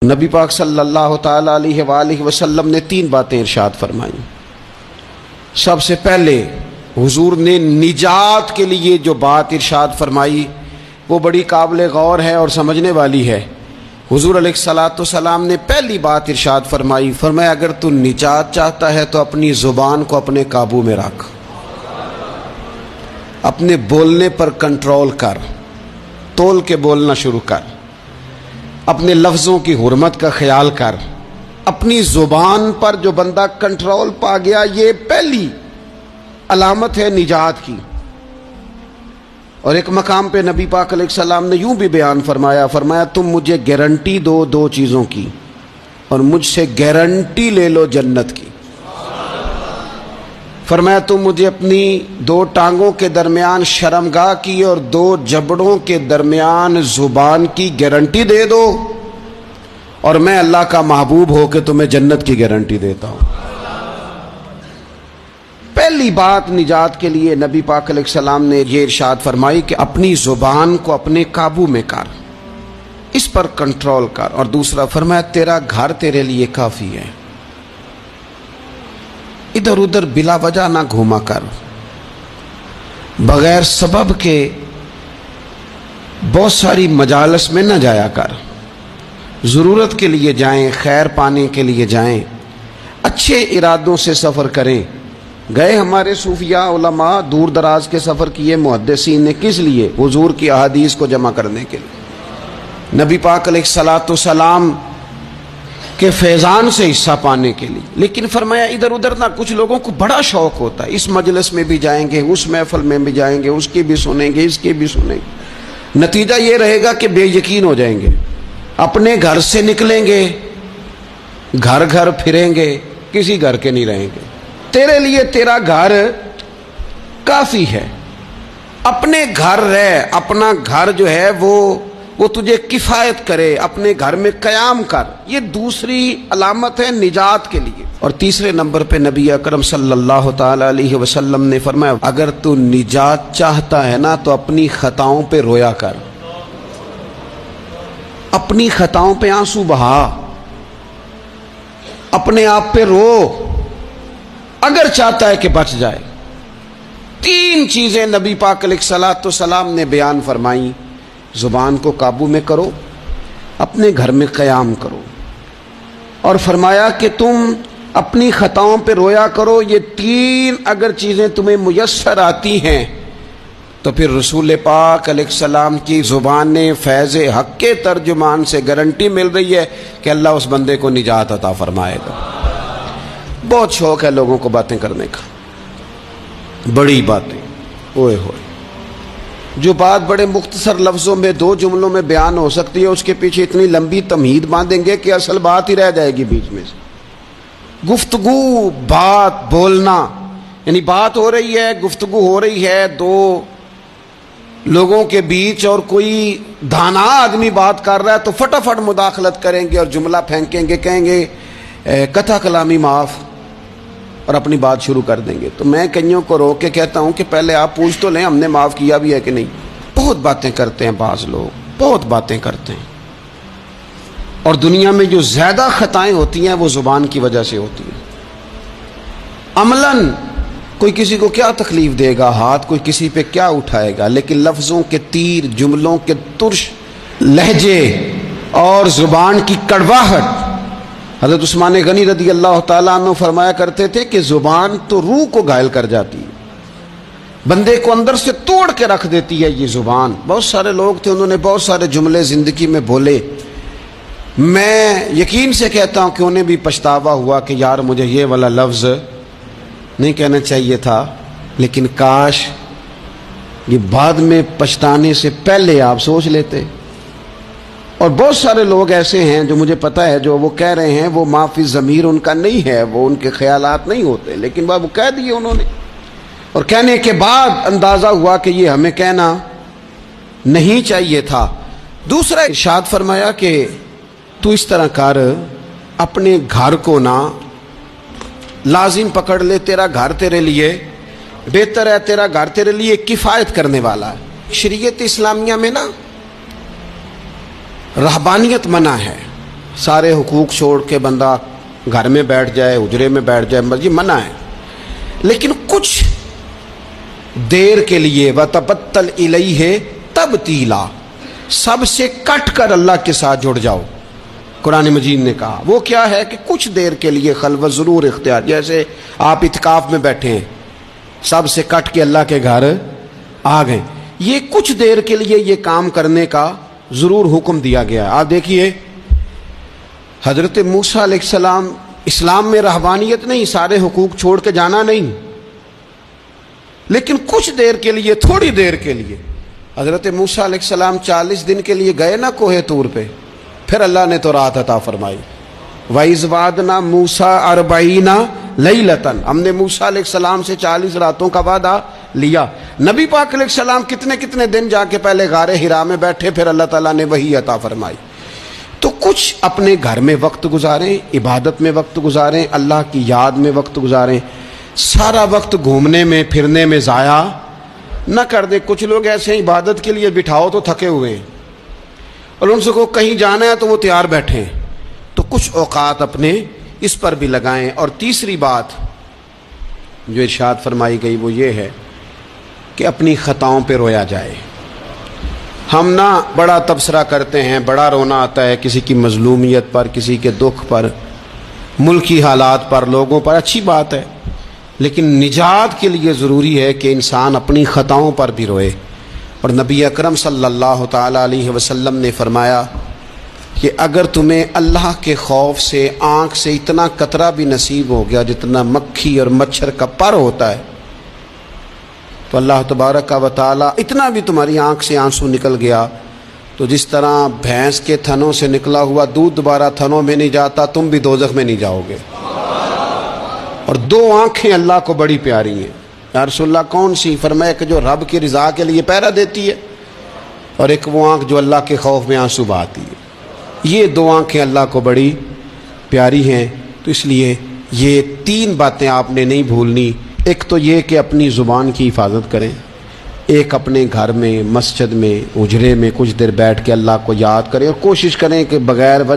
نبی پاک صلی اللہ تعالی علیہ وآلہ وسلم نے 3 باتیں ارشاد فرمائیں۔ سب سے پہلے حضور نے نجات کے لیے جو بات ارشاد فرمائی وہ بڑی قابل غور ہے اور سمجھنے والی ہے۔ حضور علیہ الصلوۃ والسلام نے پہلی بات ارشاد فرمائی، فرمایا اگر تو نجات چاہتا ہے تو اپنی زبان کو اپنے قابو میں رکھ، اپنے بولنے پر کنٹرول کر، تول کے بولنا شروع کر، اپنے لفظوں کی حرمت کا خیال کر۔ اپنی زبان پر جو بندہ کنٹرول پا گیا، یہ پہلی علامت ہے نجات کی۔ اور ایک مقام پہ نبی پاک علیہ السلام نے یوں بھی بیان فرمایا تم مجھے گارنٹی دو 2 چیزوں کی، اور مجھ سے گارنٹی لے لو جنت کی۔ فرمایا تم مجھے اپنی 2 ٹانگوں کے درمیان شرمگاہ کی اور 2 جبڑوں کے درمیان زبان کی گارنٹی دے دو، اور میں اللہ کا محبوب ہو کے تمہیں جنت کی گارنٹی دیتا ہوں۔ پہلی بات نجات کے لیے نبی پاک علیہ السلام نے یہ ارشاد فرمائی کہ اپنی زبان کو اپنے قابو میں کر، اس پر کنٹرول کر۔ اور دوسرا فرمایا تیرا گھر تیرے لیے کافی ہے، ادھر ادھر بلا وجہ نہ گھوما کر، بغیر سبب کے بہت ساری مجالس میں نہ جایا کر۔ ضرورت کے لیے جائیں، خیر پانے کے لیے جائیں، اچھے ارادوں سے سفر کریں۔ گئے ہمارے صوفیاء علماء دور دراز کے سفر کیے محدثین نے، کس لیے؟ حضور کی احادیث کو جمع کرنے کے لیے، نبی پاک علیہ الصلوۃ والسلام کے فیضان سے حصہ پانے کے لیے۔ لیکن فرمایا ادھر ادھر نہ۔ کچھ لوگوں کو بڑا شوق ہوتا ہے، اس مجلس میں بھی جائیں گے، اس محفل میں بھی جائیں گے، اس کی بھی سنیں گے، اس کی بھی سنیں گے۔ نتیجہ یہ رہے گا کہ بے یقین ہو جائیں گے، اپنے گھر سے نکلیں گے، گھر گھر پھریں گے، کسی گھر کے نہیں رہیں گے۔ تیرے لیے تیرا گھر کافی ہے، اپنے گھر رہ، اپنا گھر جو ہے وہ تجھے کفایت کرے، اپنے گھر میں قیام کر۔ یہ دوسری علامت ہے نجات کے لیے۔ اور تیسرے نمبر پہ نبی اکرم صلی اللہ تعالی علیہ وسلم نے فرمایا اگر تو نجات چاہتا ہے نا تو اپنی خطاؤں پہ رویا کر، اپنی خطاؤں پہ آنسو بہا، اپنے آپ پہ رو، اگر چاہتا ہے کہ بچ جائے۔ 3 چیزیں نبی پاک علیہ الصلوۃ والسلام نے بیان فرمائیں، زبان کو قابو میں کرو، اپنے گھر میں قیام کرو، اور فرمایا کہ تم اپنی خطاؤں پہ رویا کرو۔ یہ 3 اگر چیزیں تمہیں میسر آتی ہیں تو پھر رسول پاک علیہ السلام کی زبان نے فیض حق کے ترجمان سے گارنٹی مل رہی ہے کہ اللہ اس بندے کو نجات عطا فرمائے گا۔ بہت شوق ہے لوگوں کو باتیں کرنے کا، بڑی باتیں، اوئے ہوئے۔ جو بات بڑے مختصر لفظوں میں 2 جملوں میں بیان ہو سکتی ہے، اس کے پیچھے اتنی لمبی تمہید باندھیں گے کہ اصل بات ہی رہ جائے گی بیچ میں سے۔ گفتگو، بات، بولنا، یعنی بات ہو رہی ہے، گفتگو ہو رہی ہے 2 لوگوں کے بیچ، اور کوئی دانا آدمی بات کر رہا ہے تو فٹافٹ مداخلت کریں گے اور جملہ پھینکیں گے، کہیں گے قطع کلامی معاف، اور اپنی بات شروع کر دیں گے۔ تو میں کئیوں کو روک کے کہتا ہوں کہ پہلے آپ پوچھ تو لیں ہم نے معاف کیا بھی ہے کہ نہیں۔ بہت باتیں کرتے ہیں بعض لوگ، بہت باتیں کرتے ہیں، اور دنیا میں جو زیادہ خطائیں ہوتی ہیں وہ زبان کی وجہ سے ہوتی ہیں۔ عملاً کوئی کسی کو کیا تکلیف دے گا، ہاتھ کوئی کسی پہ کیا اٹھائے گا، لیکن لفظوں کے تیر، جملوں کے ترش لہجے اور زبان کی کڑواہٹ۔ حضرت عثمان غنی رضی اللہ تعالیٰ عنہ فرمایا کرتے تھے کہ زبان تو روح کو گھائل کر جاتی ہے، بندے کو اندر سے توڑ کے رکھ دیتی ہے یہ زبان۔ بہت سارے لوگ تھے، انہوں نے بہت سارے جملے زندگی میں بولے، میں یقین سے کہتا ہوں کہ انہیں بھی پچھتاوا ہوا کہ یار مجھے یہ والا لفظ نہیں کہنا چاہیے تھا، لیکن کاش یہ بعد میں پچھتانے سے پہلے آپ سوچ لیتے۔ اور بہت سارے لوگ ایسے ہیں جو مجھے پتہ ہے جو وہ کہہ رہے ہیں وہ معافی ضمیر ان کا نہیں ہے، وہ ان کے خیالات نہیں ہوتے، لیکن وہ کہہ دیے انہوں نے، اور کہنے کے بعد اندازہ ہوا کہ یہ ہمیں کہنا نہیں چاہیے تھا۔ دوسرا ارشاد فرمایا کہ تو اس طرح کر، اپنے گھر کو نہ لازم پکڑ لے، تیرا گھر تیرے لیے بہتر ہے، تیرا گھر تیرے لیے کفایت کرنے والا ہے۔ شریعت اسلامیہ میں نا رہبانیت منع ہے، سارے حقوق چھوڑ کے بندہ گھر میں بیٹھ جائے, حجرے میں بیٹھ جائے, مرضی منع ہے. لیکن کچھ دیر کے لیے وَتَبَتَّلْ إِلَيْهِ تَبْتِيلًا, سب سے کٹ کر اللہ کے ساتھ جڑ جاؤ. قرآن مجید نے کہا وہ کیا ہے کہ کچھ دیر کے لیے خلوت ضرور اختیار, جیسے آپ اعتکاف میں بیٹھے ہیں, سب سے کٹ کے اللہ کے گھر آ گئے, یہ کچھ دیر کے لیے یہ کام کرنے کا ضرور حکم دیا گیا ہے. آپ دیکھیے حضرت موسیٰ علیہ السلام, اسلام میں رہبانیت نہیں, سارے حقوق چھوڑ کے جانا نہیں, لیکن کچھ دیر کے لیے, تھوڑی دیر کے لیے. حضرت موسیٰ علیہ السلام 40 دن کے لیے گئے نا کوہ طور پہ, پھر اللہ نے تو رات عطا فرمائی. وَإِذْ وَعَدْنَا مُوسَىٰ 40 لَيْلَةً, ہم نے موسیٰ علیہ السلام سے 40 راتوں کا وعدہ لیا. نبی پاک علیہ السلام کتنے دن جا کے پہلے غار حرا میں بیٹھے, پھر اللہ تعالیٰ نے وحی عطا فرمائی. تو کچھ اپنے گھر میں وقت گزاریں, عبادت میں وقت گزاریں, اللہ کی یاد میں وقت گزاریں. سارا وقت گھومنے میں پھرنے میں ضائع نہ کر دیں. کچھ لوگ ایسے ہیں عبادت کے لیے بٹھاؤ تو تھکے ہوئے ہیں, اور ان سے کو کہیں جانا ہے تو وہ تیار بیٹھے ہیں. تو کچھ اوقات اپنے اس پر بھی لگائیں. اور تیسری بات جو ارشاد فرمائی گئی وہ یہ ہے کہ اپنی خطاؤں پہ رویا جائے. ہم نہ بڑا تبصرہ کرتے ہیں, بڑا رونا آتا ہے کسی کی مظلومیت پر, کسی کے دکھ پر, ملکی حالات پر, لوگوں پر, اچھی بات ہے, لیکن نجات کے لیے ضروری ہے کہ انسان اپنی خطاؤں پر بھی روئے. اور نبی اکرم صلی اللہ تعالی علیہ وسلم نے فرمایا کہ اگر تمہیں اللہ کے خوف سے آنکھ سے اتنا قطرہ بھی نصیب ہو گیا جتنا مکھی اور مچھر کا پر ہوتا ہے, تو اللہ تبارک و تعالی اتنا بھی تمہاری آنکھ سے آنسو نکل گیا تو جس طرح بھینس کے تھنوں سے نکلا ہوا دودھ دوبارہ تھنوں میں نہیں جاتا, تم بھی دوزخ میں نہیں جاؤ گے. اور 2 آنکھیں اللہ کو بڑی پیاری ہیں. یا رسول اللہ کون سی؟ فرمایا کہ جو رب کی رضا کے لیے پہرا دیتی ہے, اور ایک وہ آنکھ جو اللہ کے خوف میں آنسو بہاتی ہے. یہ 2 آنکھیں اللہ کو بڑی پیاری ہیں. تو اس لیے یہ 3 باتیں آپ نے نہیں بھولنی. ایک تو یہ کہ اپنی زبان کی حفاظت کریں, ایک اپنے گھر میں, مسجد میں, اجرے میں کچھ دیر بیٹھ کے اللہ کو یاد کریں, اور کوشش کریں کہ بغیر وجہ